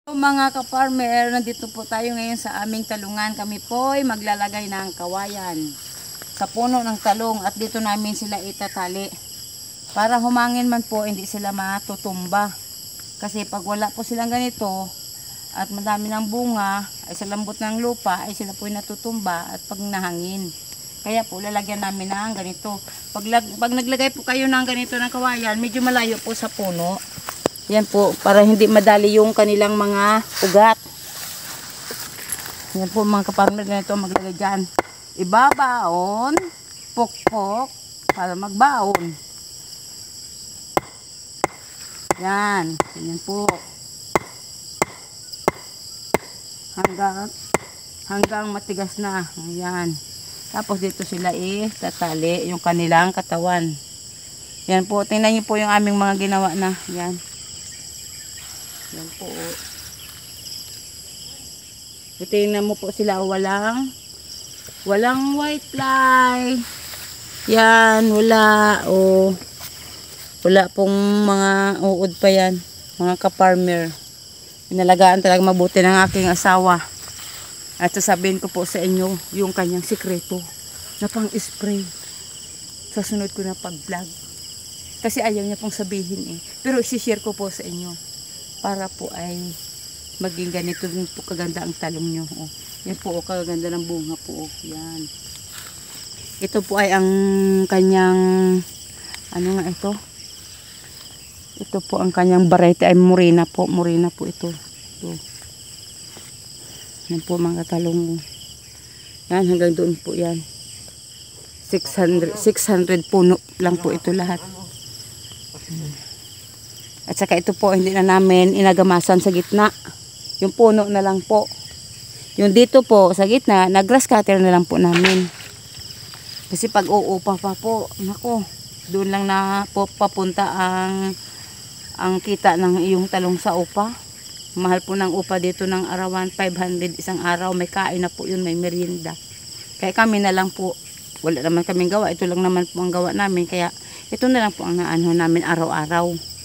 Mga ka-farmer, nandito po tayo ngayon sa aming talungan. Kami po ay maglalagay ng kawayan sa puno ng talong at dito namin sila itatali. Para humangin man po, hindi sila matutumba. Kasi pag wala po silang ganito at madami ng bunga, ay sa lambot ng lupa, ay sila po ay natutumba at pag nahangin. Kaya po lalagyan namin ng ganito. Pag naglagay po kayo ng ganito ng kawayan, medyo malayo po sa puno. Yan po, para hindi madali yung kanilang mga ugat. Yan po mga kaparmer, ganito maglagay dyan. Ibabaon, pokpok, para magbaon. Yan, yan po. Hanggang matigas na. Yan. Tapos dito sila tatali yung kanilang katawan. Yan po, tingnan niyo po yung aming mga ginawa na. Yan. Yan po. Tingnan mo po sila, walang white fly. Yan, wala. Oh. Wala pong mga uod pa yan. Mga ka-farmer. Inalagaan talaga mabuti ng aking asawa. At sasabihin ko po sa inyo yung kanyang sikreto na pang-spray. Sa sunod ko na pag-vlog. Kasi ayaw niya pong sabihin eh. Pero isi-share ko po sa inyo. Para po ay maging ganito din po kaganda ang talong nyo. Oh. Yan po, kaganda ng bunga po. Oh. Yan. Ito po ay ang kanyang, ano nga ito? Ito po ang kanyang variety ay morena po. Morena po ito. Ito. Yan po mga talong. Yan, hanggang doon po yan. 600 puno lang po ito lahat. At saka ito po, hindi na namin inagamasan sa gitna. Yung puno na lang po. Yung dito po, sa gitna, nag-grass cutter na lang po namin. Kasi pag uupa pa po, nako, doon lang na po papunta ang kita ng iyong talong sa upa. Mahal po ng upa dito ng arawan, 500 isang araw. May kain na po yun, may merienda. Kaya kami na lang po, wala naman kaming gawa. Ito lang naman po ang gawa namin. Kaya ito na lang po ang naano namin araw-araw.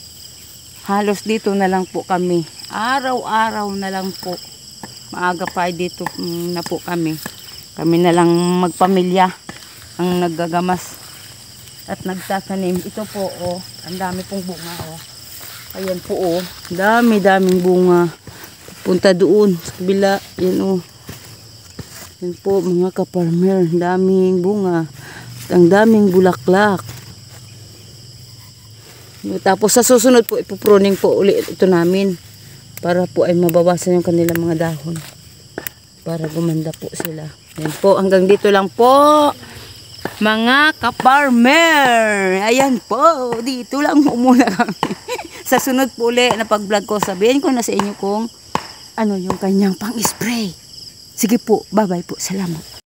Halos dito na lang po kami. Araw-araw na lang po. Maaga pa dito na po kami. Kami na lang magpamilya ang naggagamas at nagtatanim. Ito po, oh, ang dami pong bunga, oh. Ayan po, oh. Dami-daming bunga. Punta doon sa kabila. Yan, oh. Yan po, mga ka-farmer. Daming bunga. Ang daming bulaklak. Tapos sa susunod po, ipupruning po ulit ito namin. Para po ay mabawasan yung kanilang mga dahon. Para gumanda po sila. Yan po, hanggang dito lang po. Mga ka-farmer. Ayan po, dito lang muna kami. Sa sunod po ulit na pag-vlog ko, sabihin ko na sa inyo kung ano yung kanyang pang-spray. Sige po, bye-bye po. Salamat.